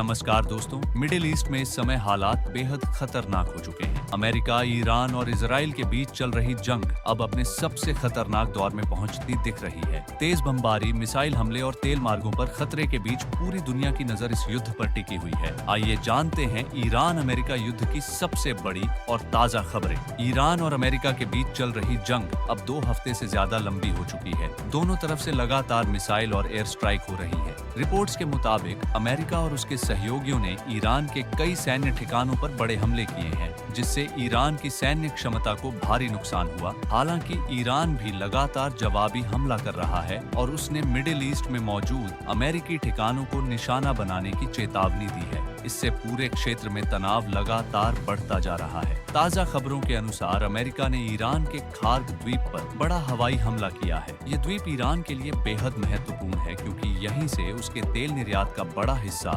नमस्कार दोस्तों, middle east में इस समय हालात बेहद खतरनाक हो चुके हैं। अमेरिका, ईरान और इजराइल के बीच चल रही जंग अब अपने सबसे खतरनाक दौर में पहुंचती दिख रही है। तेज बमबारी, मिसाइल हमले और तेल मार्गों पर खतरे के बीच पूरी दुनिया की नजर इस युद्ध पर टिकी हुई है। आइए जानते हैं ईरान अमेरिका युद्ध की सबसे बड़ी और ताजा खबरें। ईरान और अमेरिका के बीच चल रही जंग अब 2 हफ्ते से ज्यादा लंबी हो चुकी है। दोनों तरफ से लगातार मिसाइल और एयर स्ट्राइक हो रही है। रिपोर्ट्स के मुताबिक अमेरिका और उसके सहयोगियों ने ईरान के कई सैन्य ठिकानों पर बड़े हमले किए हैं, जिससे ईरान की सैन्य क्षमता को भारी नुकसान हुआ। हालांकि ईरान भी लगातार जवाबी हमला कर रहा है और उसने मिडिल ईस्ट में मौजूद अमेरिकी ठिकानों को निशाना बनाने की चेतावनी दी है। इससे पूरे क्षेत्र में तनाव लगातार बढ़ता जा रहा है। ताजा खबरों के अनुसार अमेरिका ने ईरान के खार्ग द्वीप पर बड़ा हवाई हमला किया है। ये द्वीप ईरान के लिए बेहद महत्वपूर्ण है, क्योंकि यहीं से उसके तेल निर्यात का बड़ा हिस्सा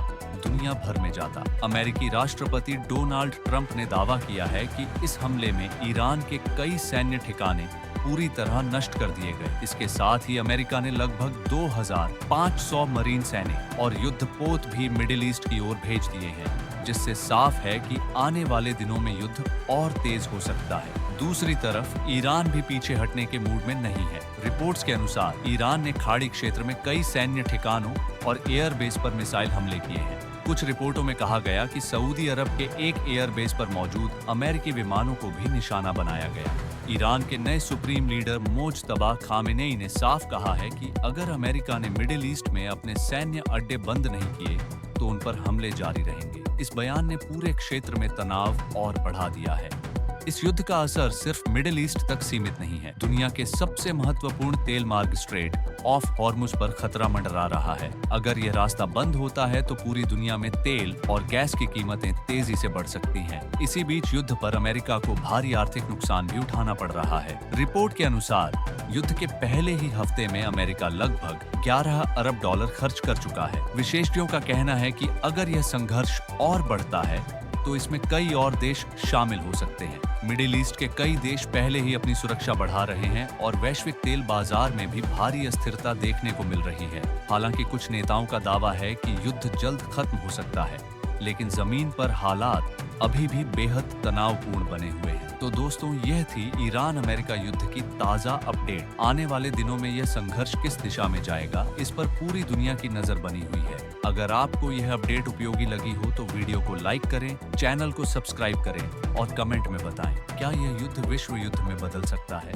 दुनिया भर में जाता। अमेरिकी राष्ट्रपति डोनाल्ड ट्रंप ने दावा किया है कि इस हमले में ईरान के कई सैन्य ठिकाने पूरी तरह नष्ट कर दिए गए। इसके साथ ही अमेरिका ने लगभग 2500 मरीन सैनिक और युद्धपोत भी मिडिल ईस्ट की ओर भेज दिए हैं, जिससे साफ है कि आने वाले दिनों में युद्ध और तेज हो सकता है। दूसरी तरफ ईरान भी पीछे हटने के मूड में नहीं है। रिपोर्ट्स के अनुसार ईरान ने खाड़ी क्षेत्र में कई सैन्य ठिकानों और एयरबेस पर मिसाइल हमले किए हैं। कुछ रिपोर्टों में कहा गया कि सऊदी अरब के एक एयरबेस पर मौजूद अमेरिकी विमानों को भी निशाना बनाया गया। ईरान के नए सुप्रीम लीडर मोज्तबा खामेनेई ने साफ कहा है कि अगर अमेरिका ने मिडिल ईस्ट में अपने सैन्य अड्डे बंद नहीं किए तो उन पर हमले जारी रहेंगे। इस बयान ने पूरे क्षेत्र में तनाव और बढ़ा दिया है। इस युद्ध का असर सिर्फ मिडिल ईस्ट तक सीमित नहीं है। दुनिया के सबसे महत्वपूर्ण तेल मार्ग स्ट्रेट ऑफ हॉर्मुज पर खतरा मंडरा रहा है। अगर यह रास्ता बंद होता है तो पूरी दुनिया में तेल और गैस की कीमतें तेजी से बढ़ सकती हैं। इसी बीच युद्ध पर अमेरिका को भारी आर्थिक नुकसान भी उठाना पड़ रहा है। रिपोर्ट के अनुसार युद्ध के पहले ही हफ्ते में अमेरिका लगभग 11 अरब डॉलर खर्च कर चुका है। विशेषज्ञों का कहना है कि अगर यह संघर्ष और बढ़ता है तो इसमें कई और देश शामिल हो सकते हैं। मिडिल ईस्ट के कई देश पहले ही अपनी सुरक्षा बढ़ा रहे हैं और वैश्विक तेल बाजार में भी भारी अस्थिरता देखने को मिल रही है। हालांकि कुछ नेताओं का दावा है कि युद्ध जल्द खत्म हो सकता है, लेकिन जमीन पर हालात अभी भी बेहद तनावपूर्ण बने हुए हैं। तो दोस्तों, यह थी ईरान अमेरिका युद्ध की ताजा अपडेट। आने वाले दिनों में यह संघर्ष किस दिशा में जाएगा, इस पर पूरी दुनिया की नजर बनी हुई है। अगर आपको यह अपडेट उपयोगी लगी हो तो वीडियो को लाइक करें, चैनल को सब्सक्राइब करें और कमेंट में बताएं, क्या यह युद्ध विश्व युद्ध में बदल सकता है।